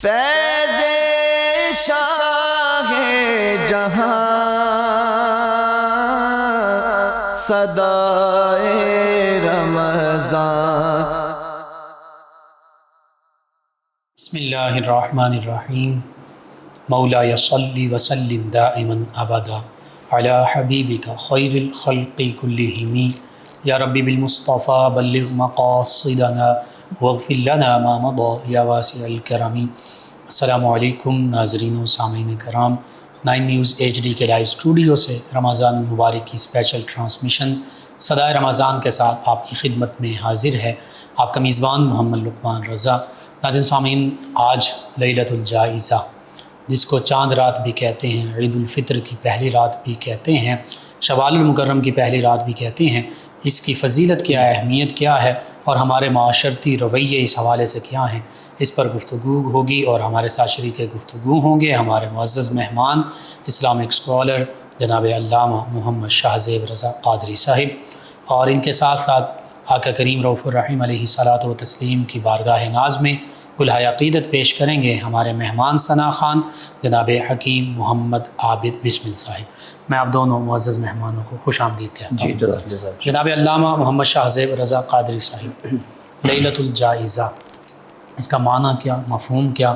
فیض شاہ جہاں صدائے رمضان۔ بسم اللہ الرحمن الرحیم۔ مولاي صلی وسلم دائما ابدا علی حبیبک خیر الخلق کلہم یا ربی بالمصطفیٰ بلغ مقاصدنا واغفر لنا ما مضى یا واسع الکرم۔ السلام علیکم ناظرین و سامعین کرام، 9 نیوز HD کے لائیو اسٹوڈیو سے رمضان المبارک کی اسپیشل ٹرانسمیشن صدائے رمضان کے ساتھ آپ کی خدمت میں حاضر ہے آپ کا میزبان محمد لقمان رضا۔ ناظرین سامعین، آج لیلۃ الجائزہ، جس کو چاند رات بھی کہتے ہیں، عید الفطر کی پہلی رات بھی کہتے ہیں، شوال المکرم کی پہلی رات بھی کہتے ہیں، اس کی فضیلت کیا ہے، اہمیت کیا ہے اور ہمارے معاشرتی رویے اس حوالے سے کیا ہیں، اس پر گفتگو ہوگی اور ہمارے ساتھ شریک گفتگو ہوں گے ہمارے معزز مہمان اسلامک اسکالر جناب علامہ محمد شاہ زیب رضا قادری صاحب، اور ان کے ساتھ ساتھ آقا کریم رؤوف الرحیم علیہ الصلاۃ والتسلیم کی بارگاہ ناز میں کلہائے عقیدت پیش کریں گے ہمارے مہمان ثنا خان جناب حکیم محمد عابد بسمل صاحب۔ میں آپ دونوں معزز مہمانوں کو خوش آمدید کہتا ہوں۔ جناب علامہ محمد شاہ زیب رضا قادری صاحب، لیلۃ الجائزہ، اس کا معنی کیا، مفہوم کیا،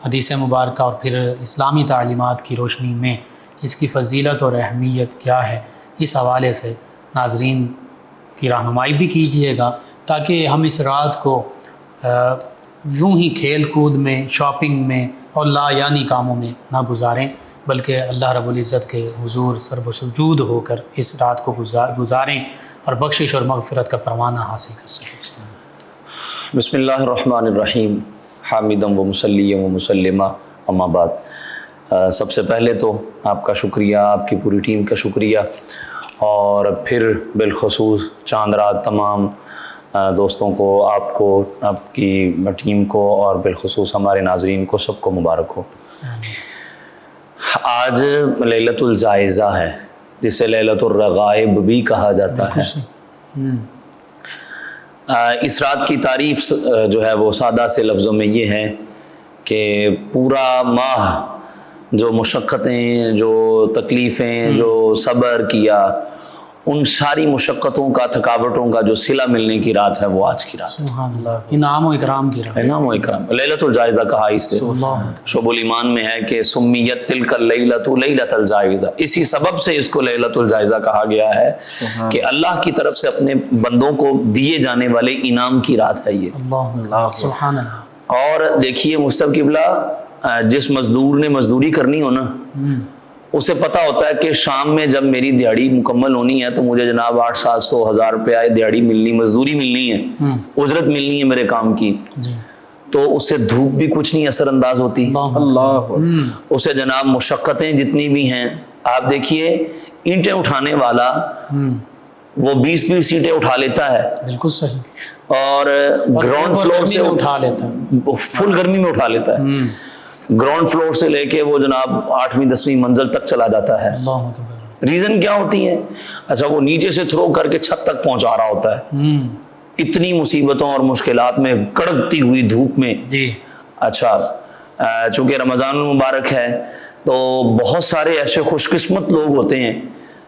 حدیث مبارکہ اور پھر اسلامی تعلیمات کی روشنی میں اس کی فضیلت اور اہمیت کیا ہے، اس حوالے سے ناظرین کی رہنمائی بھی کیجیے گا تاکہ ہم اس رات کو یوں ہی کھیل کود میں، شاپنگ میں اور لا یعنی کاموں میں نہ گزاریں، بلکہ اللہ رب العزت کے حضور سر بسجود ہو کر اس رات کو گزاریں اور بخشش اور مغفرت کا پروانہ حاصل کر سکیں۔ بسم اللہ الرحمن الرحیم، حامدا و مسلیا و مسلمہ، اما بعد۔ سب سے پہلے تو آپ کا شکریہ، آپ کی پوری ٹیم کا شکریہ، اور پھر بالخصوص چاند رات تمام دوستوں کو، آپ کو، آپ کی ٹیم کو، اور بالخصوص ہمارے ناظرین کو، سب کو مبارک ہو۔ آج لیلۃ الجائزہ ہے، جسے لیلۃ الرغائب بھی کہا جاتا ہے۔ اس رات کی تعریف جو ہے وہ سادہ سے لفظوں میں یہ ہے کہ پورا ماہ جو مشقتیں، جو تکلیفیں، جو صبر کیا، ان ساری مشقتوں کا، تھکاوٹوں کا جو صلہ ملنے کی رات ہے وہ آج کی رات۔ سبحان اللہ، انعام و اکرام کی رات، انعام و اکرام۔ لیلۃ الجائزہ کہا اس لیے، شعب الایمان میں ہے کہ سمیت تلک اللیلۃ لیلۃ الجائزہ، اسی سبب سے اس کو لیلۃ الجائزہ کہا گیا ہے کہ اللہ کی طرف سے اپنے بندوں کو دیے جانے والے انعام کی رات ہے یہ۔ اللہ سبحان اللہ۔ اور دیکھیے مصطفی قبلہ، جس مزدور نے مزدوری کرنی ہو نا، اسے پتا ہوتا ہے کہ شام میں جب میری دیہڑی مکمل ہونی ہے تو مجھے جناب 800-700 1000 روپے دیہڑی ملنی، مزدوری ملنی ہے، اجرت ملنی ہے میرے کام کی، تو اسے دھوپ بھی کچھ نہیں اثر انداز ہوتی، اللہ اسے جناب مشقتیں جتنی بھی ہیں، آپ دیکھیے اینٹیں اٹھانے والا وہ 20 اینٹیں اٹھا لیتا ہے، بالکل صحیح، اور گراؤنڈ فلور سے اٹھا لیتا ہے، فل گرمی میں اٹھا لیتا ہے، گراؤنڈ فلور سے لے کے وہ جناب 8ویں 10ویں منزل تک چلا جاتا ہے۔ اللہ اکبر۔ ریزن کیا ہوتی ہے؟ اچھا، وہ نیچے سے تھرو کر کے چھت تک پہنچا رہا ہوتا ہے، اتنی مصیبتوں اور مشکلات میں، کڑکتی ہوئی دھوپ میں۔ جی اچھا، چونکہ رمضان المبارک ہے تو بہت سارے ایسے خوش قسمت لوگ ہوتے ہیں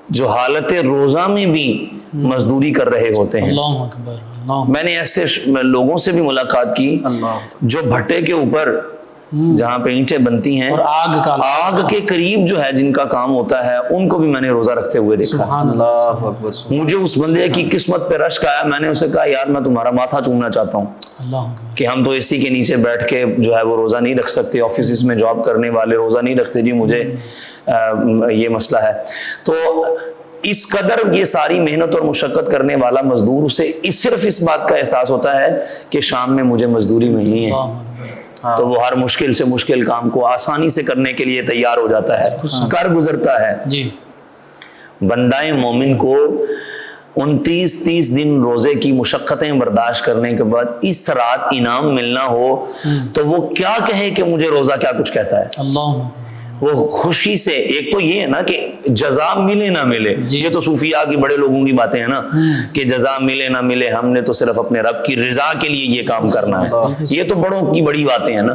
جو حالت روزہ میں بھی مزدوری کر رہے ہوتے ہیں۔ اللہ اکبر، اللہ۔ میں نے ایسے لوگوں سے بھی ملاقات کی جو بھٹے کے اوپر، جہاں پہ اینٹیں بنتی ہیں، اور آگ کے قریب جو ہے جن کا کام ہوتا ہے، ان کو بھی میں نے روزہ رکھتے ہوئے دیکھا۔ سبحان اللہ۔ مجھے اس بندے کی قسمت پہ رشک آیا، میں نے اسے کہا یار میں تمہارا ماتھا چومنا چاہتا ہوں اللہ کہ ہم تو اسی کے نیچے بیٹھ کے جو ہے وہ روزہ نہیں رکھ سکتے، آفیسز میں جاب کرنے والے روزہ نہیں رکھتے جی، مجھے یہ مسئلہ ہے۔ تو اس قدر یہ ساری محنت اور مشقت کرنے والا مزدور، اسے صرف اس بات کا احساس ہوتا ہے کہ شام میں مجھے مزدوری ملنی ہے، تو وہ ہر مشکل سے مشکل کام کو آسانی سے کرنے کے لیے تیار ہو جاتا ہے، کر گزرتا ہے۔ جی، بندہ مومن کو 29-30 دن روزے کی مشقتیں برداشت کرنے کے بعد اس رات انعام ملنا ہو تو وہ کیا کہے کہ مجھے روزہ کیا کچھ کہتا ہے۔ اللہ وہ خوشی سے، ایک تو یہ ہے نا کہ جزا ملے نہ ملے، یہ تو صوفیاء کی بڑے لوگوں کی باتیں ہیں نا کہ جزا ملے نہ ملے، ہم نے تو صرف اپنے رب کی رضا کے لیے یہ کام کرنا ہے، یہ تو بڑوں کی بڑی باتیں ہیں نا.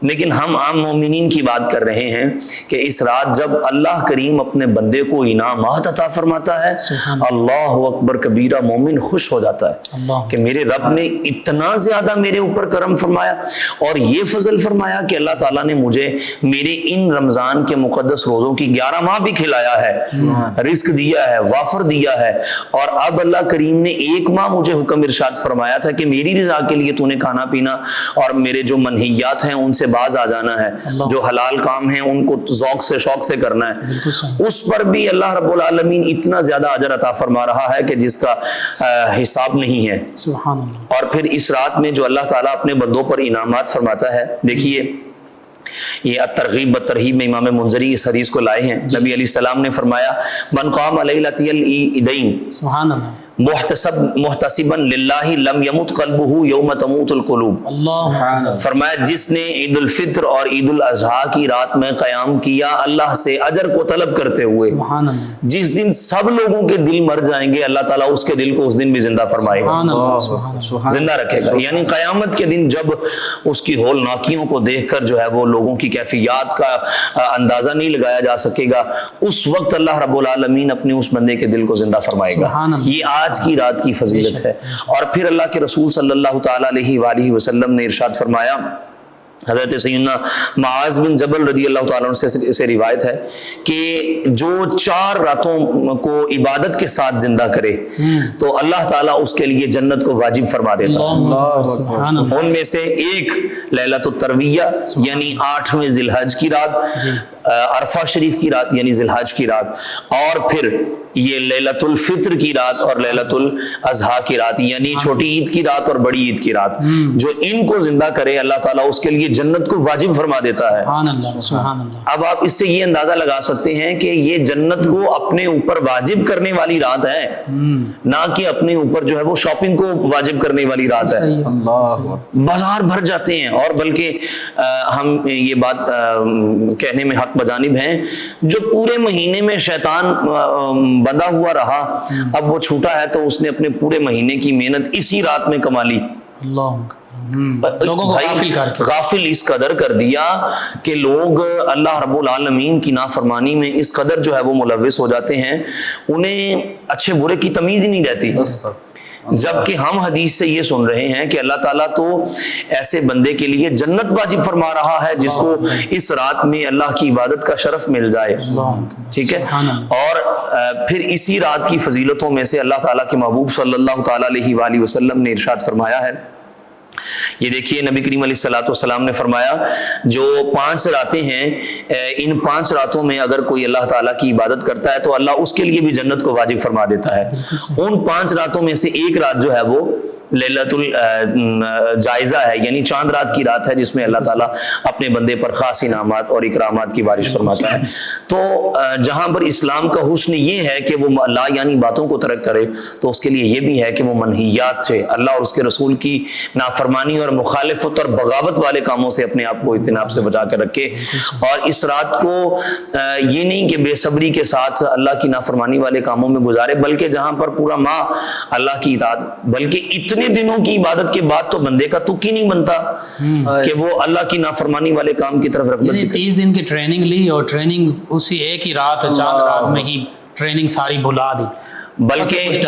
لیکن ہم عام مومنین کی بات کر رہے ہیں کہ اس رات جب اللہ کریم اپنے بندے کو انعامات عطا فرماتا ہے، اللہ اکبر کبیرہ، مومن خوش ہو جاتا ہے کہ میرے رب نے اتنا زیادہ میرے اوپر کرم فرمایا اور یہ فضل فرمایا کہ اللہ تعالیٰ نے مجھے میرے ان رمضان کے مقدس روزوں کی 11 ماہ بھی کھلایا ہے، رزق دیا ہے، وافر دیا ہے، اور اب اللہ کریم نے 1 ماہ مجھے حکم ارشاد فرمایا تھا کہ میری رضا کے لیے تو نے کھانا پینا اور میرے جو منہیات ہیں ان سے باز آ جانا ہے، جو حلال کام ہیں ان کو ذوق سے شوق سے کرنا ہے. اس پر بھی اللہ رب العالمین اتنا زیادہ اجر عطا فرما رہا ہے کہ جس کا حساب نہیں ہے. سبحان اللہ. اور پھر اس رات میں جو اللہ تعالیٰ اپنے بندوں پر انعامات فرماتا ہے، دیکھیے یہ الترغیب والترہیب میں امام منذری اس حدیث کو لائے ہیں. نبی علیہ السلام نے فرمایا من قام لیلۃ العیدین سبحان اللہ محتسبا للہ لم یمت قلبہ یوم تموت القلوب. اللہ فرمایا جس نے عید الفطر اور عید الاضحیٰ کی رات میں قیام کیا اللہ سے اجر کو طلب کرتے ہوئے، سبحان اللہ. جس دن سب لوگوں کے دل مر جائیں گے اللہ تعالیٰ اس کے دل کو اس دن بھی زندہ فرمائے گا، سبحان اللہ. سبحان اللہ. زندہ رکھے گا. یعنی قیامت کے دن جب اس کی ہولناکیوں کو دیکھ کر جو ہے وہ لوگوں کی کیفیات کا اندازہ نہیں لگایا جا سکے گا، اس وقت اللہ رب العالمین اپنے اس بندے کے دل کو زندہ فرمائے گا. یہ آج کی رات کی فضیلت ہے. اور پھر اللہ کے رسول صلی اللہ تعالی علیہ وآلہ وسلم نے ارشاد فرمایا، حضرت سیدنا معاذ بن جبل رضی اللہ تعالیٰ عنہ سے روایت ہے کہ جو 4 راتوں کو عبادت کے ساتھ زندہ کرے تو اللہ تعالیٰ اس کے لیے جنت کو واجب فرما دیتا ہے. ان میں سے ایک لیلۃ الترویہ یعنی 8ویں ذی الحج کی رات، عرفہ شریف کی رات یعنی ذی الحج کی رات، اور پھر یہ لیلۃ الفطر کی رات اور لیلۃ الاضحیٰ کی رات یعنی چھوٹی عید کی رات اور بڑی عید کی رات. جو ان کو زندہ کرے اللہ تعالیٰ اس کے لیے جنت کو واجب فرما دیتا ہے. سبحان اللہ. سبحان اللہ. اب آپ اس سے یہ اندازہ لگا سکتے ہیں کہ یہ جنت کو اپنے اوپر واجب کرنے والی رات ہے، نہ کہ اپنے اوپر جو ہے وہ شاپنگ کو واجب کرنے والی رات ہے. بازار بھر جاتے ہیں، اور بلکہ ہم یہ بات کہنے میں حق بجانب ہیں، جو پورے مہینے میں شیطان بندہ ہوا رہا، اب وہ چھوٹا ہے تو اس نے اپنے پورے مہینے کی محنت اسی رات میں کما لی. لوگوں کو غافل اس قدر کر دیا کہ لوگ اللہ رب العالمین کی نافرمانی میں اس قدر جو ہے وہ ملوث ہو جاتے ہیں، انہیں اچھے برے کی تمیز ہی نہیں رہتی. جبکہ ہم حدیث سے یہ سن رہے ہیں کہ اللہ تعالیٰ تو ایسے بندے کے لیے جنت واجب فرما رہا ہے جس کو اس رات میں اللہ کی عبادت کا شرف مل جائے. ٹھیک ہے. اور پھر اسی رات کی فضیلتوں میں سے اللہ تعالیٰ کے محبوب صلی اللہ تعالیٰ علیہ وآلہ وسلم نے ارشاد فرمایا ہے، یہ دیکھیے نبی کریم علیہ الصلوۃ والسلام نے فرمایا جو 5 راتیں ہیں، ان 5 راتوں میں اگر کوئی اللہ تعالیٰ کی عبادت کرتا ہے تو اللہ اس کے لیے بھی جنت کو واجب فرما دیتا ہے. ان 5 راتوں میں سے ایک رات جو ہے وہ لیلۃ الجائزہ ہے، یعنی چاند رات کی رات ہے جس میں اللہ تعالیٰ اپنے بندے پر خاص انعامات اور اکرامات کی بارش فرماتا ہے. تو جہاں پر اسلام کا حسن یہ ہے کہ وہ لا یعنی باتوں کو ترک کرے، تو اس کے لیے یہ بھی ہے کہ وہ منہیات سے، اللہ اور اس کے رسول کی نافرمانی اور مخالفت اور بغاوت والے کاموں سے اپنے آپ کو اجتناب سے بچا کر رکھے. اور اس رات کو یہ نہیں کہ بے صبری کے ساتھ اللہ کی نافرمانی والے کاموں میں گزارے، بلکہ جہاں پر پورا ماہ اللہ کی اطاعت، بلکہ اتنے دنوں کی عبادت کے بعد تو بندے کا تک ہی نہیں بنتا کہ وہ اللہ کی نافرمانی والے کام کی طرف رغبت. یعنی 30 دن کی ٹریننگ لی اور ٹریننگ اسی ایک ہی رات چاند رات میں ہی ٹریننگ ساری بھلا دی، بلکہ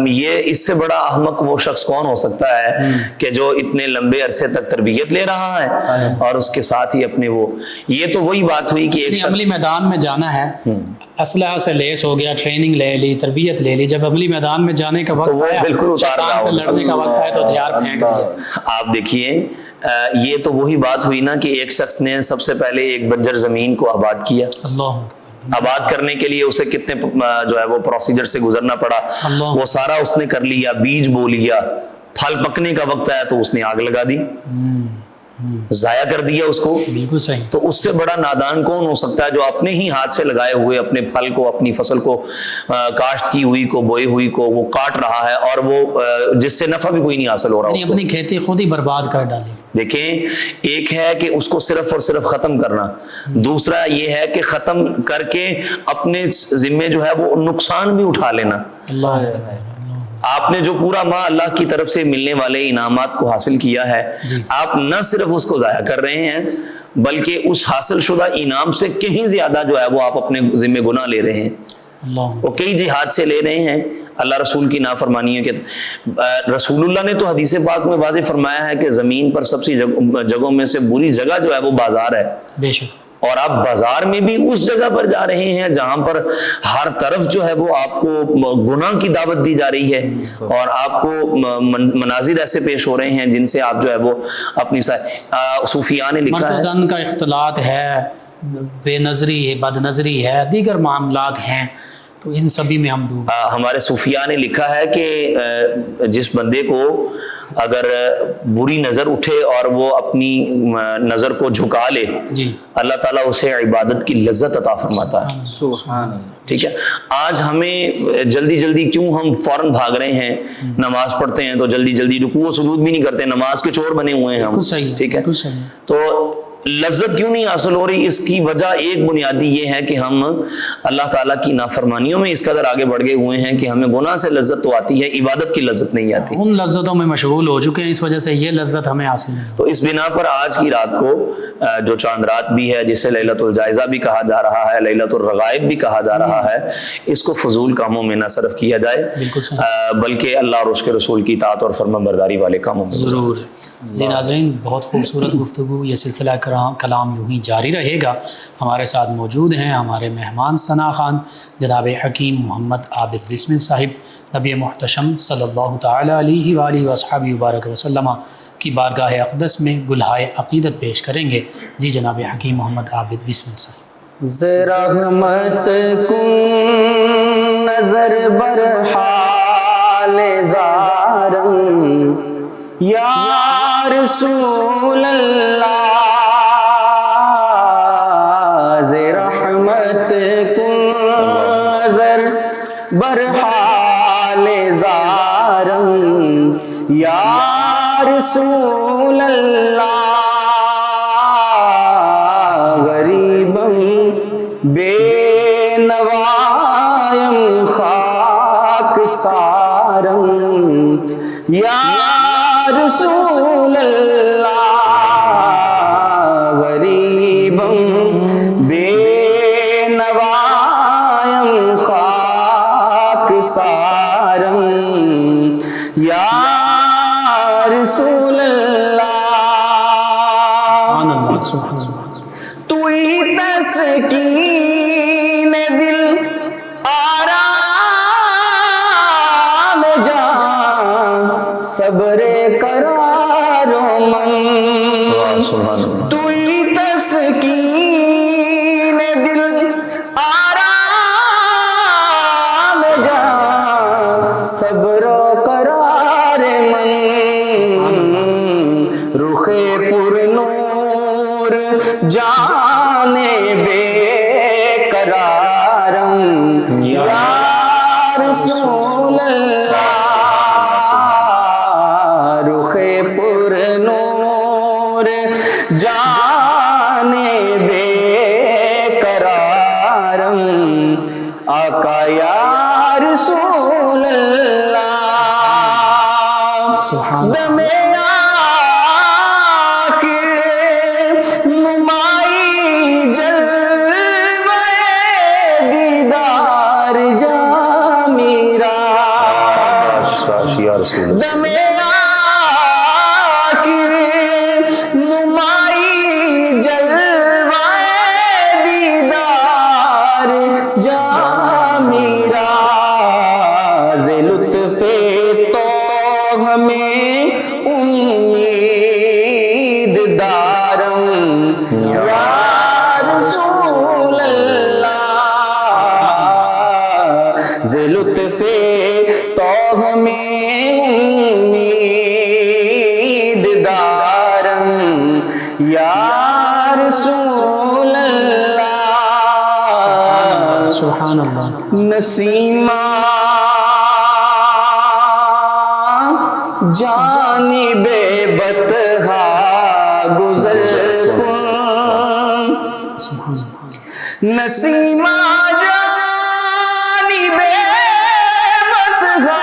یہ اس سے بڑا احمق وہ شخص کون ہو سکتا ہے کہ جو اتنے لمبے عرصے تک تربیت لے رہا ہے اور اس کے ساتھ ہی اپنے وہ، یہ تو وہی بات ہوئی کہ ایک عملی میدان میں جانا ہے، اسلحہ سے لیس ہو گیا، ٹریننگ لے لی، تربیت لے لی، جب عملی میدان میں جانے کا وقت آیا، بالکل شیطان سے لڑنے کا وقت آیا تو ہتھیار پھینک دیا. آپ دیکھیے یہ تو وہی بات ہوئی نا کہ ایک شخص نے سب سے پہلے ایک بنجر زمین کو آباد کیا. اللہ آباد کرنے کے لیے اسے کتنے جو ہے وہ پروسیجر سے گزرنا پڑا، وہ سارا اس نے کر لیا، بیج بو لیا، پھل پکنے کا وقت آیا تو اس نے آگ لگا دی. ضائع کر دیا اس کو. بالکل صحیح. تو اس سے بڑا نادان کون ہو سکتا ہے جو اپنے ہی ہاتھ سے لگائے ہوئے اپنے پھل کو، اپنی فصل کو، کاشت کی ہوئی کو، بوئی ہوئی کو وہ کاٹ رہا ہے اور وہ جس سے نفع بھی کوئی نہیں حاصل ہو رہا. یعنی اپنی کھیتی خود ہی برباد کر ڈالی. دیکھیں، ایک ہے کہ اس کو صرف اور صرف ختم کرنا، دوسرا یہ ہے کہ ختم کر کے اپنے ذمے جو ہے وہ نقصان بھی اٹھا لینا. اللہ آپ نے جو پورا ماہ اللہ کی طرف سے ملنے والے انعامات کو حاصل کیا ہے، آپ نہ صرف اس کو ضائع کر رہے ہیں بلکہ اس حاصل شدہ انعام سے کہیں زیادہ جو ہے وہ آپ اپنے ذمہ گناہ لے رہے ہیں. وہ کئی جہاد سے لے رہے ہیں اللہ رسول کی نافرمانی ہے. کہ رسول اللہ نے تو حدیث پاک میں واضح فرمایا ہے کہ زمین پر سب سے جگہوں میں سے بری جگہ جو ہے وہ بازار ہے. بے شک. اور آپ بازار میں بھی اس جگہ پر جا رہے ہیں جہاں پر ہر طرف جو ہے وہ آپ کو گناہ کی دعوت دی جا رہی ہے اور آپ کو مناظر ایسے پیش ہو رہے ہیں جن سے آپ جو ہے وہ اپنی صوفیاء نے لکھا ہے زن کا اختلاط ہے، بے نظری ہے، بد نظری ہے، دیگر معاملات ہیں، تو ان سبھی میں ہم ڈوب. ہمارے صوفیاء نے لکھا ہے کہ جس بندے کو اگر بری نظر اٹھے اور وہ اپنی نظر کو جھکا لے، جی، اللہ تعالیٰ اسے عبادت کی لذت عطا فرماتا ہے. سبحان اللہ. ٹھیک ہے. آج ہمیں جلدی جلدی کیوں ہم فوراً بھاگ رہے ہیں، نماز پڑھتے ہیں تو جلدی جلدی رکوع و سجود بھی نہیں کرتے، نماز کے چور بنے ہوئے ہیں ہم. ٹھیک ہے. تو لذت کیوں نہیں حاصل ہو رہی؟ اس کی وجہ ایک بنیادی یہ ہے کہ ہم اللہ تعالیٰ کی نافرمانیوں میں اس قدر آگے بڑھ گئے ہوئے ہیں کہ ہمیں گناہ سے لذت تو آتی ہے، عبادت کی لذت نہیں آتی. ان لذتوں میں مشغول ہو چکے ہیں، اس وجہ سے یہ لذت ہمیں حاصل ہے. تو اس بنا پر آج کی رات کو جو چاند رات بھی ہے، جسے لیلۃ الجائزہ بھی کہا جا رہا ہے، لیلۃ الرغائب بھی کہا جا رہا ہے، اس کو فضول کاموں میں نہ صرف کیا جائے بلکہ اللہ اور اس کے رسول کی اطاعت اور فرمانبرداری والے کاموں میں ضرور. جی ناظرین، بہت خوبصورت گفتگو، یہ سلسلہ کلام یوں ہی جاری رہے گا. ہمارے ساتھ موجود ہیں ہمارے مہمان ثنا خان جناب حکیم محمد عابد بسمل صاحب، نبی محتشم صلی اللہ تعالی علیہ وآلہ وصحبہ وبارک وسلم کی بارگاہ اقدس میں گلہائے عقیدت پیش کریں گے. جی جناب حکیم محمد عابد بسمل صاحب. رحمت کن نظر برحال زارم یا رسول اللہ، رحمت کن نظر برحال زارم یا رسول اللہ، غریبم بے نوایم خاک سارم یا رسول اللہ، غریبم بے نوایم خاک سارم یا رسول اللہ. تو ہی تسکین دل آرام جان صبر قرار و من، تو ہی تسکین دل آرام جان صبر و قرار من، رخ پر نور جانے بے قرارم یا رسول اللہ، رخ پر نور جانے بے قرارم، آقا یا رسول اللہ، دم دم آخر نمائی جلوہ دیدار جا میرا، ز لطف تو ہمیں امید دارم یا رسول اللہ، ز لطف تو ہمیں امید دارم رسول اللہ سبحان اللہ نسیمہ جانب بطحا گزر کن نسیمہ جانب بطحا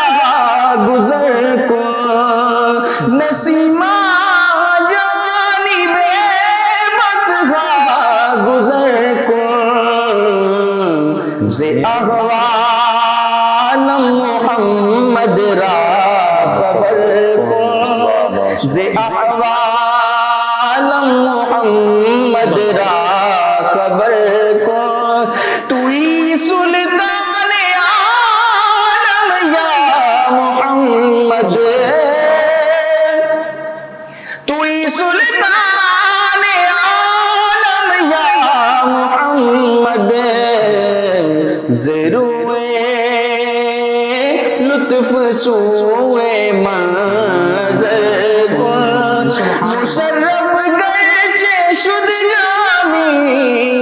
گزر کن نسیمہ جانب بطحا گزر کن ز احوال محمد را خبر کن ز احوال محمد را خبر کن توی سلطان عالم یا محمد توی سلطان عالم یا محمد ضروے لطف سوئے منظر کن مشرف گرچہ شد جامی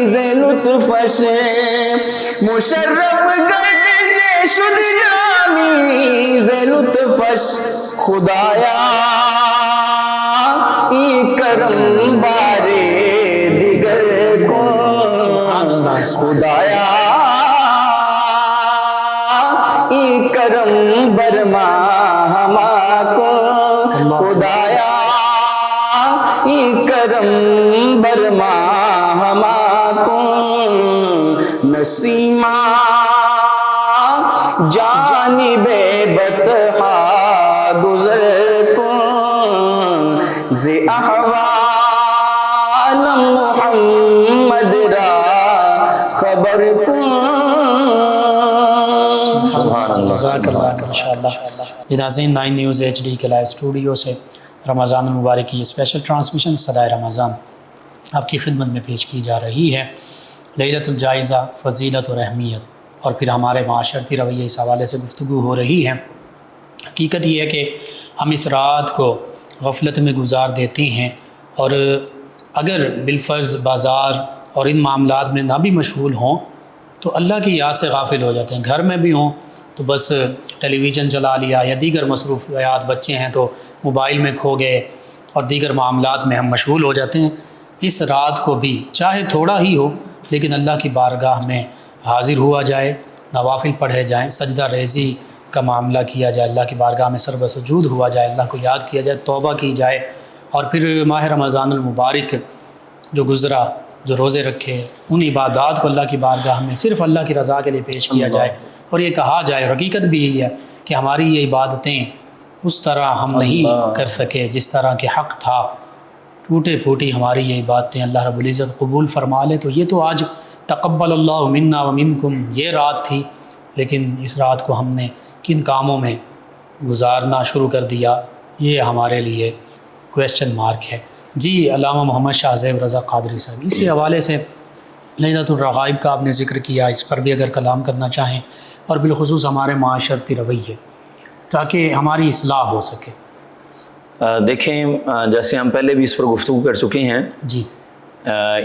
ز لطفش مشرف گرچہ شد جامی ز لطفش خدایا ای کرم بارے دیگر کن خدایا ای کرم برما ہما کو خدایا ای کرم برما ہما کو نسیمہ جانب بطحا گزر کن ز احوال محمد را خبر کن جزاک اللہ ماشاءاللہ۔ ناظرین 9 نیوز HD کے لائیو اسٹوڈیو سے رمضان المبارک کی اسپیشل ٹرانسمیشن صدائے رمضان آپ کی خدمت میں پیش کی جا رہی ہے۔ لیلۃ الجائزہ، فضیلت اور اہمیت، اور پھر ہمارے معاشرتی رویے اس حوالے سے گفتگو ہو رہی ہے۔ حقیقت یہ ہے کہ ہم اس رات کو غفلت میں گزار دیتے ہیں، اور اگر بالفرض بازار اور ان معاملات میں نہ بھی مشغول ہوں تو اللہ کی یاد سے غافل ہو جاتے ہیں۔ گھر میں بھی ہوں تو بس ٹیلی ویژن چلا لیا، یا دیگر مصروفیات، بچے ہیں تو موبائل میں کھو گئے، اور دیگر معاملات میں ہم مشغول ہو جاتے ہیں۔ اس رات کو بھی چاہے تھوڑا ہی ہو لیکن اللہ کی بارگاہ میں حاضر ہوا جائے، نوافل پڑھے جائیں، سجدہ ریزی کا معاملہ کیا جائے، اللہ کی بارگاہ میں سر بسجود ہوا جائے، اللہ کو یاد کیا جائے، توبہ کی جائے، اور پھر ماہ رمضان المبارک جو گزرا، جو روزے رکھے، ان عبادات کو اللہ کی بارگاہ میں صرف اللہ کی رضا کے لیے پیش کیا جائے، اور یہ کہا جائے، اور حقیقت بھی یہی ہے کہ ہماری یہ عبادتیں اس طرح ہم نہیں کر سکے جس طرح کہ حق تھا، ٹوٹے پھوٹی ہماری یہ عبادتیں اللہ رب العزت قبول فرما لے۔ تو یہ تو آج تقبل اللہ منا ومنکم یہ رات تھی، لیکن اس رات کو ہم نے کن کاموں میں گزارنا شروع کر دیا، یہ ہمارے لیے کویسچن مارک ہے۔ جی علامہ محمد شاہ زیب رضا قادری صاحب، اسی حوالے سے لیلۃ الرغائب کا آپ نے ذکر کیا، اس پر بھی اگر کلام کرنا چاہیں، اور بالخصوص ہمارے معاشرتی رویے تاکہ ہماری اصلاح ہو سکے۔ دیکھیں، جیسے ہم پہلے بھی اس پر گفتگو کر چکے ہیں، جی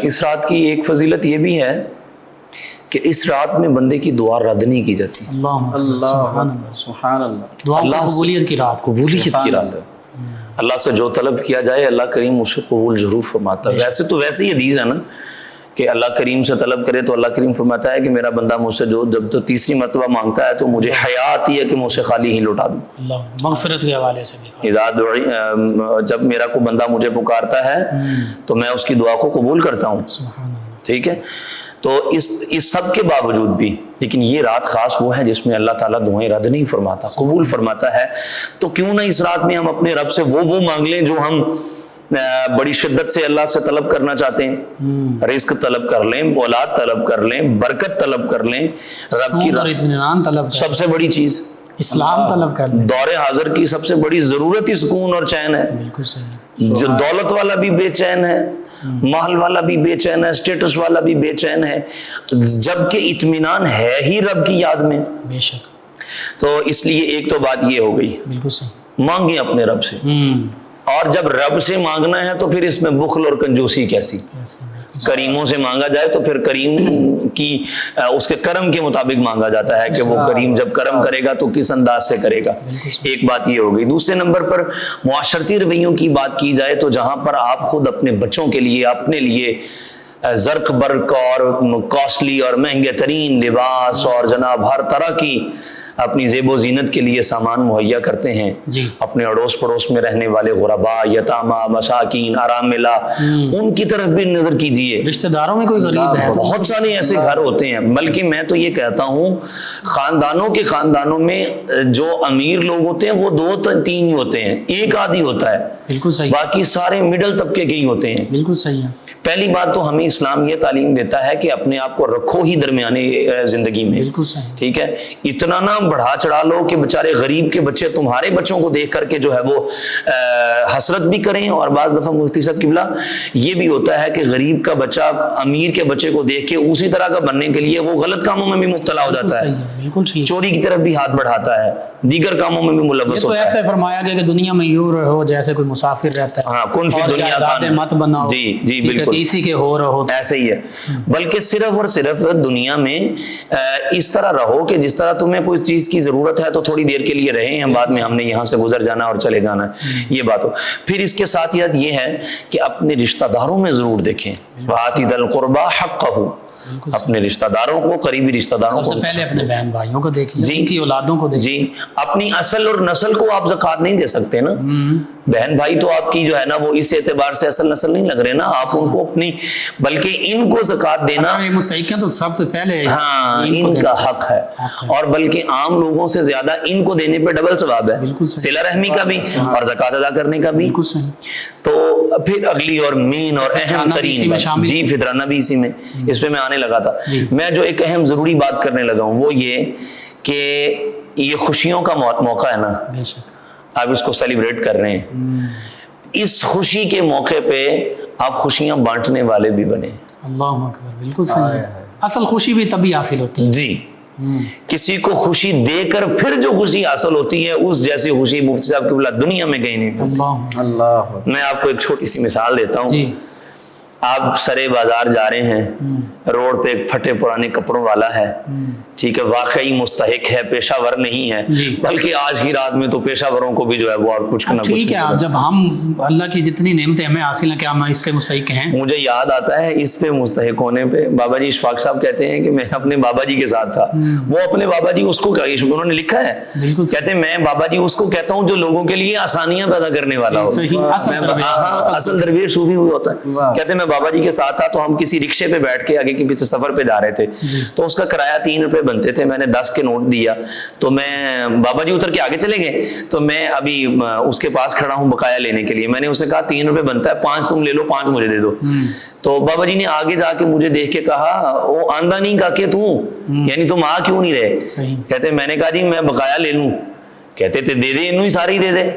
اس رات کی ایک فضیلت یہ بھی ہے کہ اس رات میں بندے کی دعا رد نہیں کی جاتی۔ اللہ سبحان اللہ دعا اللہ قبولیت کی رات، قبولیت کی رات ہے۔ اللہ سے جو طلب کیا جائے اللہ کریم اس سے قبول ضرور فرماتا ہے۔ ویسے تو ویسے ہی حدیث ہے نا کہ اللہ کریم سے طلب کرے تو اللہ کریم فرماتا ہے کہ میرا بندہ مجھ سے جب تو تیسری مرتبہ مانگتا ہے تو مجھے حیا آتی ہے کہ میں اسے خالی ہی لوٹا دوں۔ اللہ مغفرت کے حوالے سے بھی جب میرا کوئی بندہ مجھے پکارتا ہے تو میں اس کی دعا کو قبول کرتا ہوں، ٹھیک ہے۔ تو اس سب کے باوجود بھی لیکن یہ رات خاص وہ ہے جس میں اللہ تعالیٰ دعائیں رد نہیں فرماتا، قبول فرماتا ہے۔ تو کیوں نہ اس رات میں ہم اپنے رب سے وہ مانگ لیں جو ہم بڑی شدت سے اللہ سے طلب کرنا چاہتے ہیں، رزق طلب کر لیں، اولاد طلب کر لیں، برکت طلب کر لیں، رب کی اطمینان طلب کر، سب سے بڑی چیز اسلام طلب کر لیں۔ دور حاضر کی سب سے بڑی ضرورت ہی سکون اور چین ہے۔ بالکل صحیح۔ جو دولت والا بھی بے چین ہے، مال والا بھی بے چین ہے، اسٹیٹس والا بھی بے چین ہے، جبکہ اطمینان ہے ہی رب کی یاد میں۔ بے شک۔ تو اس لیے ایک تو بات یہ ہو گئی، بالکل صحیح۔ مانگیں اپنے رب سے، اور جب رب سے مانگنا ہے تو پھر اس میں بخل اور کنجوسی کیسی؟ کریموں سے مانگا جائے تو پھر کریم کی اس کے کرم کے مطابق مانگا جاتا ہے کہ وہ کریم جب کرم کرے گا تو کس انداز سے کرے گا. ایک بات یہ ہوگی. دوسرے نمبر پر معاشرتی رویوں کی بات کی جائے تو جہاں پر آپ خود اپنے بچوں کے لیے اپنے لیے زرق برق اور کاسٹلی اور مہنگے ترین لباس اور جناب ہر طرح کی اپنی زیب و زینت کے لیے سامان مہیا کرتے ہیں, اپنے اڑوس پڑوس میں رہنے والے غرباء, یتامہ, مساکین, اراملہ, ان کی طرف بھی نظر کیجئے. رشتہ داروں میں کوئی غریب ہے؟ بہت سارے ایسے گھر ہوتے ہیں. بلکہ میں تو یہ کہتا ہوں خاندانوں میں جو امیر لوگ ہوتے ہیں وہ 2-3 ہی ہوتے ہیں, ایک آدھی ہوتا ہے. بالکل صحیح. باقی سارے مڈل طبقے کے ہی ہوتے ہیں. بالکل صحیح ہے. پہلی بات تو ہمیں اسلام یہ تعلیم دیتا ہے کہ اپنے آپ کو رکھو ہی درمیانے زندگی میں. بالکل صحیح. ٹھیک ہے, اتنا نہ بڑھا چڑھا لو کہ بیچارے غریب کے بچے تمہارے بچوں کو دیکھ کر کے جو ہے وہ حسرت بھی کریں. اور بعض دفعہ مفتی صاحب قبلہ یہ بھی ہوتا ہے کہ غریب کا بچہ امیر کے بچے کو دیکھ کے اسی طرح کا بننے کے لیے وہ غلط کاموں میں بھی مبتلا ہو جاتا ہے. بالکل ٹھیک. چوری کی طرف بھی ہاتھ بڑھاتا ہے, دیگر کاموں میں بھی ملوث ہوتا ہے. ایسے فرمایا گیا کہ دنیا میں یوں رہو جیسے کوئی مسافر رہتا ہے. ہاں, کن فی دنیا کان, مت بناؤ. جی بالکل کسی کے ہو رہو. ایسے ہی ہے. بلکہ صرف اور صرف دنیا میں اس طرح رہو کہ جس طرح تمہیں کوئی چیز کی ضرورت ہے تو تھوڑی دیر کے لیے رہیں, بعد میں ہم نے یہاں سے گزر جانا اور چلے جانا ہے. یہ بات ہو. پھر اس کے ساتھ یہ ہے کہ اپنے رشتہ داروں میں ضرور دیکھیں. وَآتِ ذَا الْقُرْبَى حَقَّهُ, اپنے رشتہ داروں کو, قریبی رشتہ داروں کو. سب سے پہلے اپنے بہن بھائیوں کو دیکھیں, ان کی اولادوں کو دیکھیں. جی, اپنی اصل اور نسل کو آپ زکوٰۃ نہیں دے سکتے نا. بہن بھائی تو آپ کی جو ہے نا وہ اس اعتبار سے اصل نسل نہیں لگ رہے نا, آپ ان کو اپنی, بلکہ ان کو زکوٰۃ دینا مستحق ہیں تو سب سے پہلے ہاں ان کا حق ہے. اور بلکہ عام لوگوں سے زیادہ ان کو دینے پہ ڈبل ثواب ہے, صلہ رحمی کا بھی اور زکوٰۃ ادا کرنے کا بھی. تو پھر اگلی اور مین اور اہم ترین, جی فطرانہ بھی اسی میں, اس پہ میں آنے لگا تھا. میں جو ایک اہم ضروری بات کرنے لگا ہوں وہ یہ کہ یہ خوشیوں کا موقع ہے نا, آپ اس کو سیلیبریٹ کر رہے ہیں. اس خوشی کے موقع پہ آپ خوشیاں بانٹنے والے بھی بنے. اللہ اکبر, بالکل صحیح. اصل خوشی بھی تبھی حاصل ہوتی ہے. جی, کسی کو خوشی دے کر پھر جو خوشی حاصل ہوتی ہے اس جیسی خوشی مفتی صاحب کی دنیا میں کہیں نہیں ملتی. اللہ. میں آپ کو ایک چھوٹی سی مثال دیتا ہوں. آپ سرے بازار جا رہے ہیں, روڈ پہ ایک پھٹے پرانے کپڑوں والا ہے, ٹھیک ہے, واقعی مستحق ہے, پیشہ ور نہیں ہے, بلکہ آج کی رات میں تو پیشہ وروں کو بھی جو ہے وہ اور کچھ نہ کچھ. ٹھیک ہے, جب ہم اللہ کی جتنی نعمتیں ہمیں حاصل ہیں, کیا ہم اس کے مستحق ہیں؟ مجھے یاد آتا ہے اس پہ مستحق ہونے پہ بابا جی اشفاق صاحب کہتے ہیں کہ میں اپنے بابا جی کے ساتھ تھا. وہ اپنے بابا جی اس کو انہوں نے لکھا ہے, کہتے ہیں میں بابا جی اس کو کہتا ہوں جو لوگوں کے لیے آسانیاں پیدا کرنے والا ہو. اصل درویش صوفی ہوئی ہوتا ہے. کہتے ہیں میں بابا جی کے ساتھ تھا تو ہم کسی رکشے پہ بیٹھ کے آگے کے پیچھے سفر پہ جا رہے تھے, تو اس کا کرایہ 3 روپے بنتے تھے. میں نے 10 کے نوٹ دیا تو میں, بابا جی اتر کے آگے چلے گئے, تو میں ابھی اس کے پاس کھڑا ہوں بقایا لینے کے لیے. میں نے اسے کہا 3 روپے بنتا ہے, 5 تم لے لو, 5 مجھے دے دو. تو بابا جی نے آگے جا کے مجھے دیکھ کے کہا وہ آندہ نہیں کا کہ یعنی تم آ کیوں نہیں رہے؟ کہتے میں نے کہا جی میں بقایا لے لوں. کہتے تھے دے دے, انہوں ہی ساری دے دے.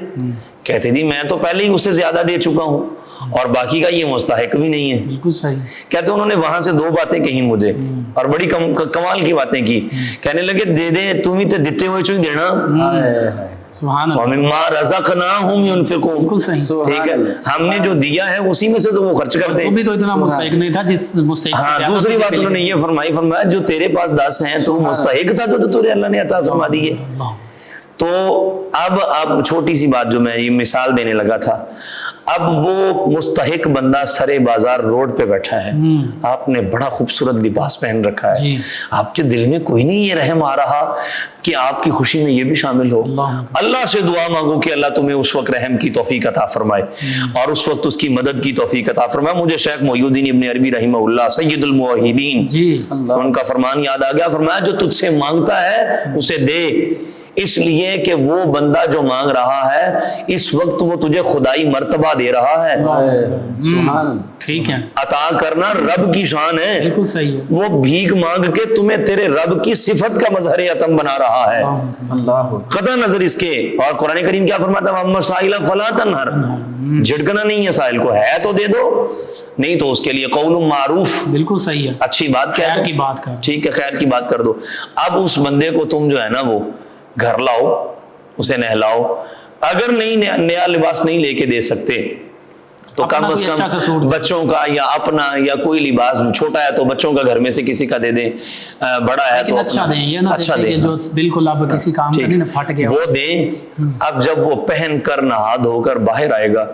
کہتے جی میں تو پہلے ہی اس سے زیادہ دے چکا ہوں اور باقی کا یہ مستحق بھی نہیں ہے. بالکل صحیح. کہتے انہوں نے وہاں سے 2 باتیں کہی مجھے اور بڑی کمال کی باتیں کی. کہنے لگے دے دے, تم ہی تو دیتے ہوئے چوں دینا. سبحان اللہ. وَمِمَّا رَزَقْنَاهُمْ يُنْفِقُونَ. بالکل صحیح. ٹھیک ہے, ہم نے جو دیا ہے اسی میں سے تو وہ خرچ کرتے ہیں. وہ بھی تو اتنا مستحق نہیں تھا جس مستحق. ہاں, دوسری بات انہوں نے یہ فرمایا جو تیرے پاس 10 ہیں تو مستحق تھا تو تجھے اللہ نے عطا فرما دیے. تو اب چھوٹی سی بات جو میں یہ مثال دینے لگا تھا, اب وہ مستحق بندہ سرے بازار روڈ پہ بیٹھا ہے, آپ نے بڑا خوبصورت لباس پہن رکھا ہے, آپ کے دل میں کوئی نہیں یہ رحم آ رہا کہ آپ کی خوشی میں یہ بھی شامل ہو. اللہ سے دعا مانگو کہ اللہ تمہیں اس وقت رحم کی توفیق عطا فرمائے اور اس وقت اس کی مدد کی توفیق عطا فرمائے. مجھے شیخ محی الدین ابن عربی رحمہ اللہ سید الموحدین ان کا فرمان یاد آ گیا. فرمایا جو تجھ سے مانگتا ہے اسے دے, اس لیے کہ وہ بندہ جو مانگ رہا ہے اس وقت وہ تجھے خدائی مرتبہ دے رہا ہے. ٹھیک ہے, عطا کرنا رب کی شان ہے. بالکل صحیح ہے. وہ بھیک مانگ کے تمہیں تیرے رب کی صفت کا مظہر عتم بنا رہا ہے. قطع نظر اس کے. اور قرآن کریم کیا فرماتا ہے, اما سائل فلا تنہر, جھڑکنا نہیں ہے سائل کو, ہے تو دے دو, نہیں تو اس کے لیے قول معروف. بالکل صحیح ہے, اچھی بات کہہ دو, خیر کی بات کر. ٹھیک ہے, خیر کی بات کر دو. اب اس بندے کو تم جو ہے نا وہ گھر لاؤ, اسے نہلاؤ, اگر نیا لباس نہیں لے کے دے سکتے تو کم از کم بچوں کا یا اپنا یا کوئی لباس چھوٹا ہے تو بچوں کا گھر میں سے کسی کا دے دیں, بڑا ہے تو اچھا دیں, یہ نہ اچھا دیں جو بالکل اب کسی کام کا نہیں پھٹ گیا وہ دیں. اب جب وہ پہن کر نہا دھو کر باہر آئے گا,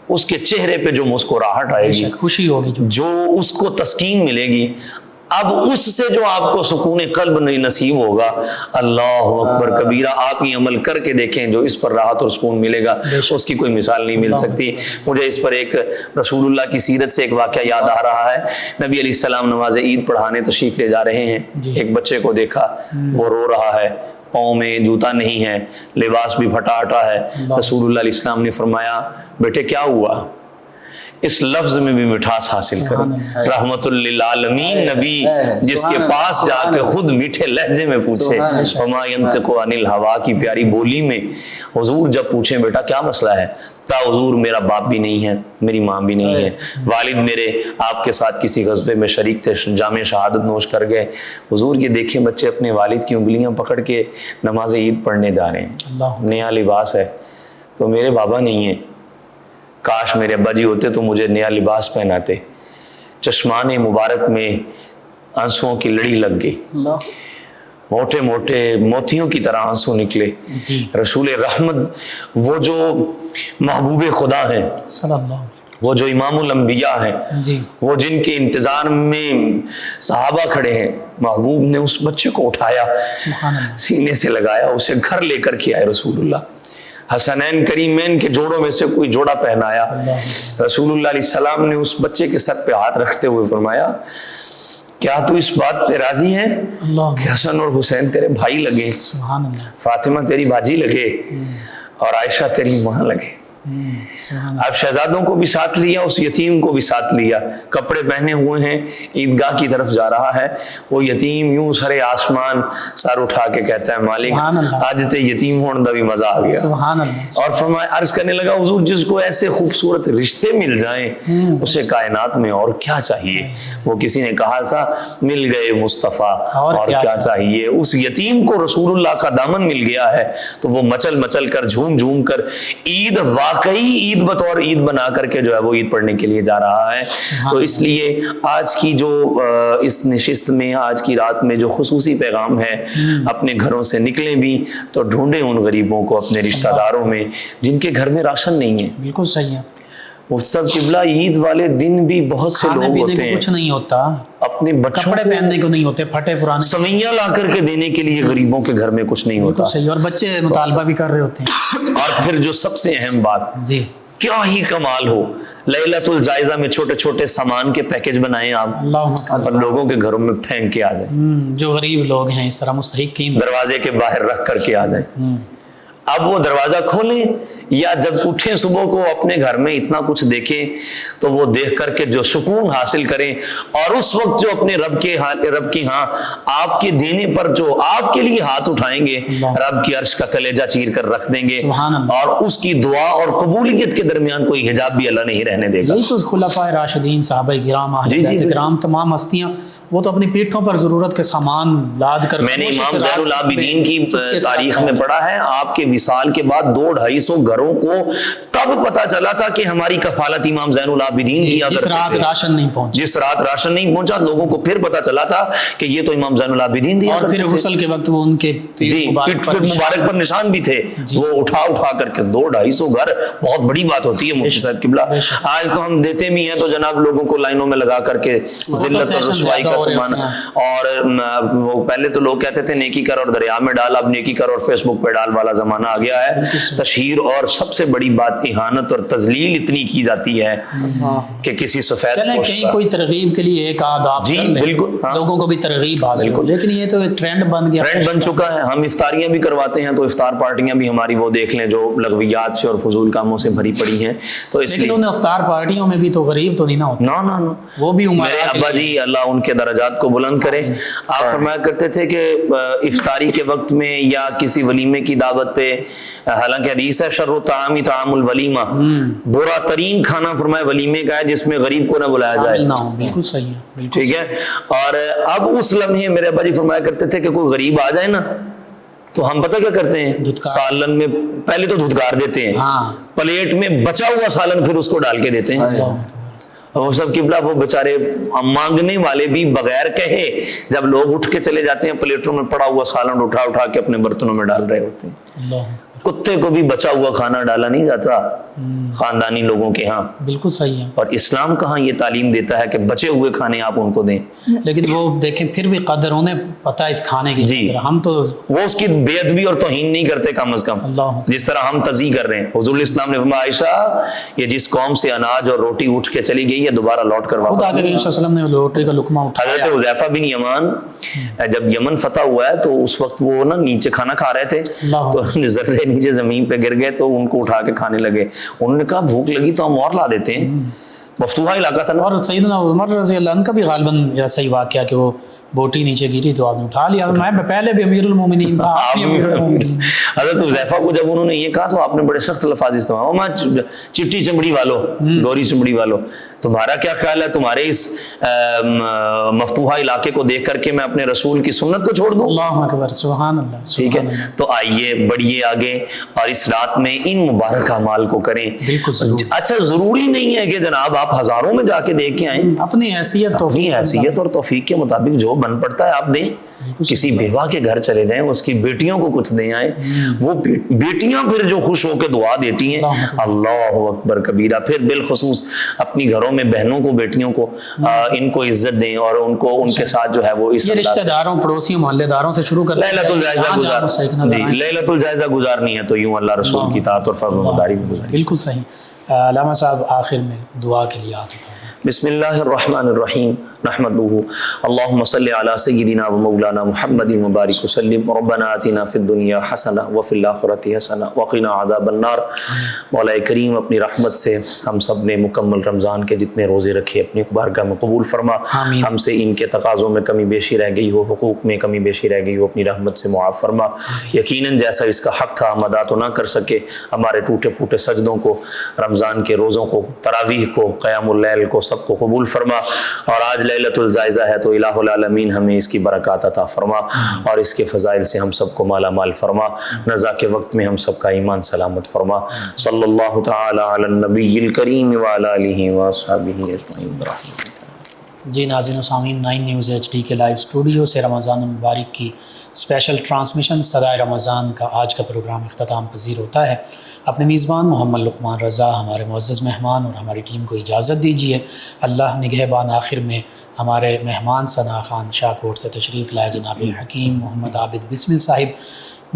اس کے چہرے پہ جو مسکراہٹ آئے گی, خوشی ہوگی, جو اس کو تسکین ملے گی, اب اس سے جو آپ کو سکون قلب نہیں نصیب ہوگا, اللہ اکبر کبیرہ, آپ یہ عمل کر کے دیکھیں جو اس پر راحت اور سکون ملے گا اس کی کوئی مثال نہیں مل سکتی. مجھے اس پر ایک رسول اللہ کی سیرت سے ایک واقعہ یاد آ رہا ہے. نبی علیہ السلام نماز عید پڑھانے تشریف لے جا رہے ہیں, ایک بچے کو دیکھا وہ رو رہا ہے, پاؤں میں جوتا نہیں ہے, لباس بھی پھٹا ہٹا ہے. رسول اللہ علیہ السلام نے فرمایا بیٹے کیا ہوا؟ اس لفظ میں بھی مٹھاس حاصل کریں. رحمت للعالمین نبی جس کے پاس جا کے خود میٹھے لہجے میں پوچھے, وما ينطق عن الهوى کی پیاری بولی میں حضور جب پوچھیں بیٹا کیا مسئلہ ہے, تا حضور میرا باپ بھی نہیں ہے, میری ماں بھی نہیں ہے, والد میرے آپ کے ساتھ کسی غزوے میں شریک تھے, جام شہادت نوش کر گئے. حضور یہ دیکھیں بچے اپنے والد کی انگلیاں پکڑ کے نماز عید پڑھنے جا رہے ہیں, نیا لباس ہے تو میرے بابا نہیں ہیں, کاش میرے ابا جی ہوتے تو مجھے نیا لباس پہناتے. چشمان مبارک میں آنسوؤں کی لڑی لگ گئی, موٹے موٹے موتیوں کی طرح آنسو نکلے. رسول رحمت وہ جو محبوب خدا ہیں, وہ جو امام الانبیاء ہیں, وہ جن کے انتظار میں صحابہ کھڑے ہیں, محبوب نے اس بچے کو اٹھایا, سینے سے لگایا, اسے گھر لے کر کے آئے رسول اللہ. حسنین کریمین کے جوڑوں میں سے کوئی جوڑا پہنایا. رسول اللہ علیہ السلام نے اس بچے کے سر پہ ہاتھ رکھتے ہوئے فرمایا کیا تو اس بات پہ راضی ہے کہ حسن اور حسین تیرے بھائی لگے, فاطمہ تیری باجی لگے, اور عائشہ تیری ماں لگے. اب شہزادوں کو بھی ساتھ لیا, اس یتیم کو بھی ساتھ لیا, کپڑے پہنے ہوئے ہیں, عیدگاہ کی طرف جا رہا ہے. وہ یتیم یوں سرے آسمان سر اٹھا کے کہتا ہے مالک آج تے یتیم ہونے دا بھی مزہ آ گیا. اور فرمایا عرض کرنے لگا حضور جس کو ایسے خوبصورت رشتے مل جائیں اسے کائنات میں اور کیا چاہیے. وہ کسی نے کہا تھا مل گئے مصطفیٰ اور کیا چاہیے. اس یتیم کو رسول اللہ کا دامن مل گیا ہے تو وہ مچل مچل کر جھوم جھوم کر عید واقعی عید بطور عید بنا کر کے جو ہے وہ عید پڑھنے کے لیے جا رہا ہے. تو اس لیے آج کی جو اس نشست میں آج کی رات میں جو خصوصی پیغام ہے, اپنے گھروں سے نکلیں بھی تو ڈھونڈیں ان غریبوں کو اپنے رشتہ داروں میں جن کے گھر میں راشن نہیں ہے. بالکل صحیح ہے. وہ سب قبلہ عید والے دن بھی بہت سے لوگ ہوتے ہیں کچھ نہیں ہوتا, اپنے بچوں کپڑے پہننے کو نہیں ہوتے, پھٹے پرانے سوئیاں لا کر کے دینے کے لیے غریبوں کے گھر میں کچھ نہیں ہوتا. صحیح, اور بچے مطالبہ بھی کر رہے ہوتے ہیں. اور پھر جو سب سے اہم بات, جی کیا ہی کمال ہو, لیلۃ الجائزہ میں چھوٹے چھوٹے سامان کے پیکج بنائیں آپ اور لوگوں کے گھروں میں پھینک کے آ جائیں. جو غریب لوگ ہیں اس طرح مستحقین دروازے کے باہر رکھ کر کے آ جائیں. اب وہ دروازہ کھولیں یا جب اٹھیں صبح کو اپنے گھر میں اتنا کچھ دیکھیں تو وہ دیکھ کر کے جو سکون حاصل کریں, اور اس وقت جو اپنے رب کی ہاں آپ کے دینے پر جو آپ کے لیے ہاتھ اٹھائیں گے, رب کی عرش کا کلیجہ چیر کر رکھ دیں گے, اور اس کی دعا اور قبولیت کے درمیان کوئی حجاب بھی اللہ نہیں رہنے دے گا. یہی تو خلفائے راشدین, صحابہ کرام, اہل بیت کرام, تمام ہستیاں وہ تو اپنی پیٹھوں پر ضرورت کے سامان لاد کر. میں نے امام زین العابدین کی تاریخ میں پڑھا ہے, آپ کے وصال کے بعد 200-250 گھروں کو تب پتا چلا تھا کہ ہماری کفالت امام زین العابدین کیا کرتے تھے. جس رات راشن نہیں پہنچا لوگوں کو پھر پتا چلا تھا کہ یہ تو امام زین العابدین دیا, اور پھر غسل کے وقت وہ ان کے پیٹ مبارک پر نشان بھی تھے. وہ اٹھا کر کے 200-250 گھر بہت بڑی بات ہوتی ہے مفتی صاحب قبلہ. آج تو ہم دیتے بھی ہیں تو جناب لوگوں کو لائنوں میں لگا کر کے ذلت اور رسوائی کا سامان, اور وہ پہلے تو لوگ کہتے تھے نیکی کر اور دریا میں ڈال, اب نیکی کر اور فیس بک پہ ڈال والا زمانہ آ گیا ہے. تشہیر اور سب سے بڑی بات اہانت اور تذلیل اتنی کی جاتی ہے کہ کسی سفید کہیں کوئی ترغیب کے لیے ایک آداب, جی بالکل, لوگوں کو بھی ترغیب حاصل ہو, لیکن یہ تو ٹرینڈ بن گیا, ٹرینڈ بن چکا ہے. ہم افطاریاں بھی کرواتے ہیں تو افطار پارٹیاں بھی ہماری وہ دیکھ لیں جو لغویات سے اور فضول کاموں سے بھری پڑی ہیں. تو اس لیے ان افطار پارٹیوں میں بھی تو غریب تو نہیں نہ ہوتا. نہ وہ بھی میرے ابا جی اللہ ان کے درجات کو بلند کرے, آپ فرمایا کرتے تھے کہ افطاری کے وقت میں یا کسی ولیمے کی دعوت پہ, حالانکہ حدیث ہے شر الطعام طعام الولیمہ, برا ترین کھانا فرمایا ولیمے کا ہے جس میں غریب کو نہ بلایا جائے. بالکل صحیح ہے, ٹھیک ہے. اور اب اس لمحے میرے ابا جی فرمایا کرتے تھے کہ کوئی غریب آ جائے نا تو ہم پتہ کیا کرتے ہیں، سالن میں پہلے تو دھتکار دیتے ہیں، ہاں پلیٹ میں بچا ہوا سالن پھر اس کو ڈال کے دیتے ہیں۔ وہ سب قبلہ وہ بیچارے مانگنے والے بھی بغیر کہے جب لوگ اٹھ کے چلے جاتے ہیں پلیٹوں میں پڑا ہوا سالن اٹھا کے اپنے برتنوں میں ڈال رہے ہوتے ہیں۔ اللہ کتے کو بھی بچا ہوا کھانا ڈالا نہیں جاتا خاندانی لوگوں کے ہاں، بالکل صحیح ہے، اور اسلام کہاں یہ تعلیم دیتا ہے کہ بچے ہوئے کھانے آپ ان کو دیں۔ لیکن وہ دیکھیں پھر بھی قدر انہیں پتہ ہے اس کھانے کی جی، قدر، ہم تو وہ اس کی بے ادبی اور توہین نہیں کرتے کم از کم، اللہ جس طرح ہم تزیح کر رہے ہیں۔ حضور اسلام نے فرمایا عائشہ یہ جس قوم سے اناج اور روٹی اٹھ کے چلی گئی ہے دوبارہ لوٹ کر خود واپس آگے نبی صلی اللہ علیہ وسلم نے لوٹے کا لقمہ اٹھایا۔ حضرت حذیفہ بن یمان جب یمن فتح ہوا ہے تو اس وقت وہ نا نیچے کھانا کھا رہے تھے اللہ تو ذرے نیچے زمین پہ گر گئے تو ان کو اٹھا کے کھانے لگے۔ انہوں نے کہا بھوک لگی تو ہم اور لا دیتے ہیں، مفتوحہ علاقہ تھا نا۔ اور سیدنا عمر رضی اللہ عنہ کا بھی غالباً ایسا ہی واقعہ کہ وہ بوٹی نیچے گری تو آپ نے اٹھا لیا، میں پہلے بھی امیر المومنین تھا، آپ بھی امیر المومنین۔ حضرت حذیفہ کو جب انہوں نے یہ کہا تو آپ نے بڑے سخت الفاظ استعمال، میں چٹی چمڑی والو، گوری چمڑی والو، تمہارا کیا خیال ہے تمہارے اس مفتوحہ علاقے کو دیکھ کر کے میں اپنے رسول کی سنت کو چھوڑ دوں؟ اللہ اکبر، سبحان اللہ، ٹھیک ہے، تو آئیے بڑھیے آگے اور اس رات میں ان مبارک اعمال کو کریں۔ بالکل ضرور۔ اچھا ضروری نہیں ہے کہ جناب آپ ہزاروں میں جا کے دیکھ کے آئیں، اپنی حیثیت تو اپنی حیثیت اور توفیق کے مطابق جو بن پڑتا ہے آپ دیں۔ کسی بیوہ کے گھر چلے جائیں، اس کی بیٹیوں کو کچھ دیں آئیں، وہ بیٹیاں پھر جو خوش ہو کے دعا دیتی ہیں، اللہ اکبر کبیرہ۔ پھر بالخصوص اپنی گھروں میں بہنوں کو، بیٹیوں کو، ان کو عزت دیں اور ان کو ان کے ساتھ جو ہے وہ اس یہ رشتہ داروں، پڑوسیوں، محلے داروں سے شروع کر لیلۃ الجائزہ گزارنی ہے تو یوں اللہ رسول کی اطاعت اور فرمانبرداری میں گزاریں۔ بالکل صحیح۔ علامہ صاحب آخر میں دعا کے لیے آتے ہیں۔ بسم اللہ الرحمن الرحیم نحمده اللهم صل على سيدنا ومولانا محمد مبارک وسلم ربنا آتنا فی الدنیا حسنہ وفی الآخرۃ حسنہ وقنا عذاب النار۔ مولا کریم اپنی رحمت سے ہم سب نے مکمل رمضان کے جتنے روزے رکھے اپنی بارگاہ میں قبول فرما، ہم سے ان کے تقاضوں میں کمی بیشی رہ گئی ہو، حقوق میں کمی بیشی رہ گئی ہو، اپنی رحمت سے معاف فرما۔ یقیناً جیسا اس کا حق تھا ہم ادا تو نہ کر سکے، ہمارے ٹوٹے پھوٹے سجدوں کو، رمضان کے روزوں کو، تراویح کو، قیام اللیل کو سب کو قبول فرما، اور آج لیلۃ الجائزہ ہے تو الہ العالمین ہمیں اس کی برکات عطا فرما اور اس کے فضائل سے ہم سب کو مالا مال فرما، نزا کے وقت میں ہم سب کا ایمان سلامت فرما۔ صلی اللہ تعالی علی النبی الکریم وعلی آلہ واصحابہ اجمعین برحمتک۔ جی ناظرین و سامعین، 9 نیوز HD کے لائیو اسٹوڈیو سے رمضان المبارک کی اسپیشل ٹرانسمیشن صدائے رمضان کا آج کا پروگرام اختتام پذیر ہوتا ہے۔ اپنے میزبان محمد لقمان رضا، ہمارے معزز مہمان اور ہماری ٹیم کو اجازت دیجیے۔ اللہ نگہبان۔ آخر میں ہمارے مہمان ثنا خان شاہ کوٹ سے تشریف لائے جناب حکیم محمد عابد بسمل صاحب،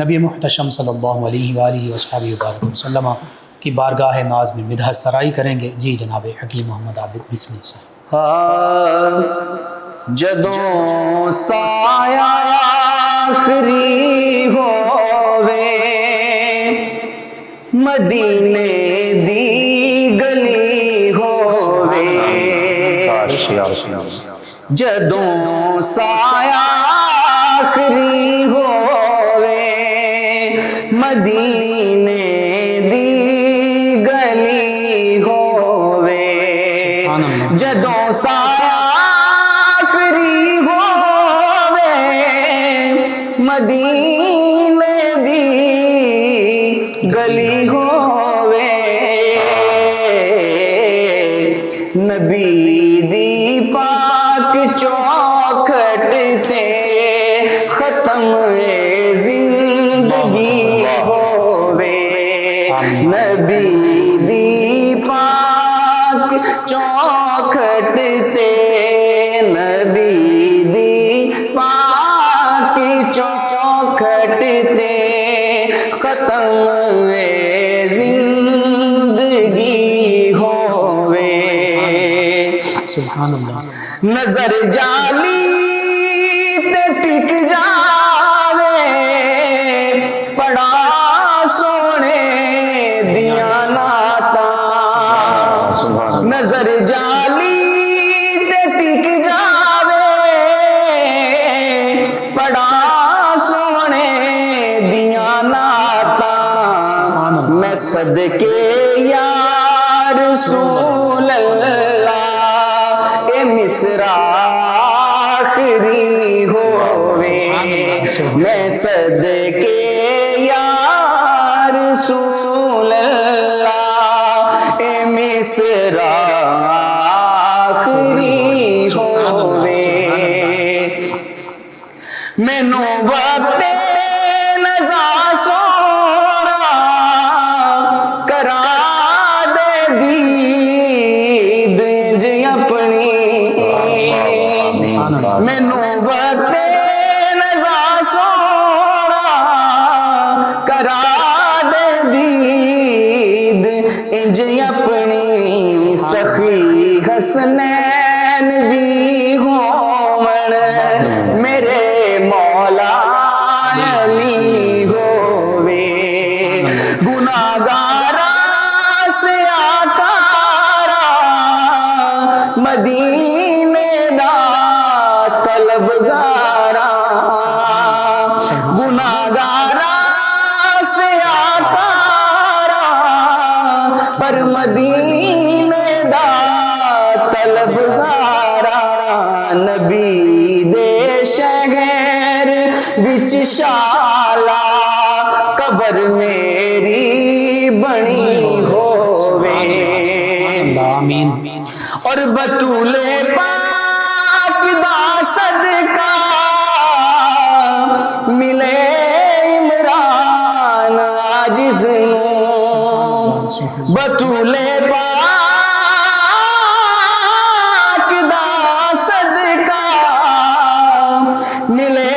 نبی محتشم صلی اللہ علیہ وآلہ وصحبہ وبارک وسلم کی بارگاہ ناز میں مدح سرائی کریں گے۔ جی جناب حکیم محمد عابد بسمل صاحب۔ جدوں سایہ آخری ہووے مدینے دی گلی ہووے، جدوں سایہ آخری ہووے مدینے دی گلی ہووے، جدوں سایہ آخری ہووے مدینے دی گلی ہووے، نبی دی پاک چوکھٹ تے ختم زندگی ہووے، نبی دی پاک چوکھٹ تے، نبی دی پاک چوکھٹ تے ختم زندگی ہووے، سبحان اللہ۔ نظر جالی تے ٹک جاوے بڑا سونے دیاں نعتاں، نظر جالی تے ٹک جاوے بڑا سونے دیاں نعتاں، میں صدقے یا رسول اللہ اے مصرع آخری ہووے، میں صدقے مینوں وقت نزا سونا کرا دے دید جی اپنی مینوں وقت نزا سونا کرا دے دید انج اپنی سخی حسنین بھی ہون میرے مولا علی ہووے گناہگاراں سے آکارا مدینے دا طلبگاراں گناہگاراں سے آکارا پر مدینے دا طلبگارا نبی دے شہر وچ شالا قبر میری بنی ہووے آمین اور بطول پاک دا صدقہ ملے عمران عاجز نوں بطول پاک دا صدقہ ملے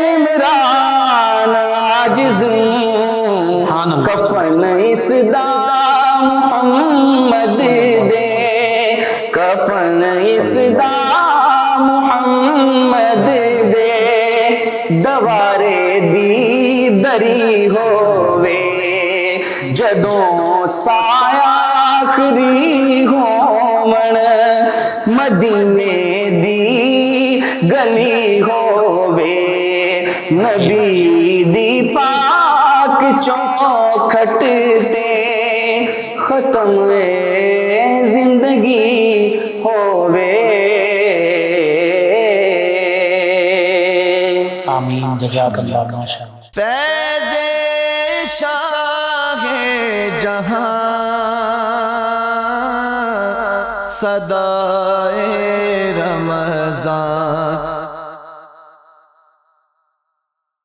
عمران عاجز نوں کفن اس دا محمد دے کفن اس دا محمد دے دوارے دی دری ہووے جدوں سایہ آخری ہون مدینے دی گلی ہووے نبی دی پاک چوکھٹ تے ختم زندگی ہووے آمین جزاک اللہ ماشاء اللہ فیض شاہ جہاں صدائے رمضان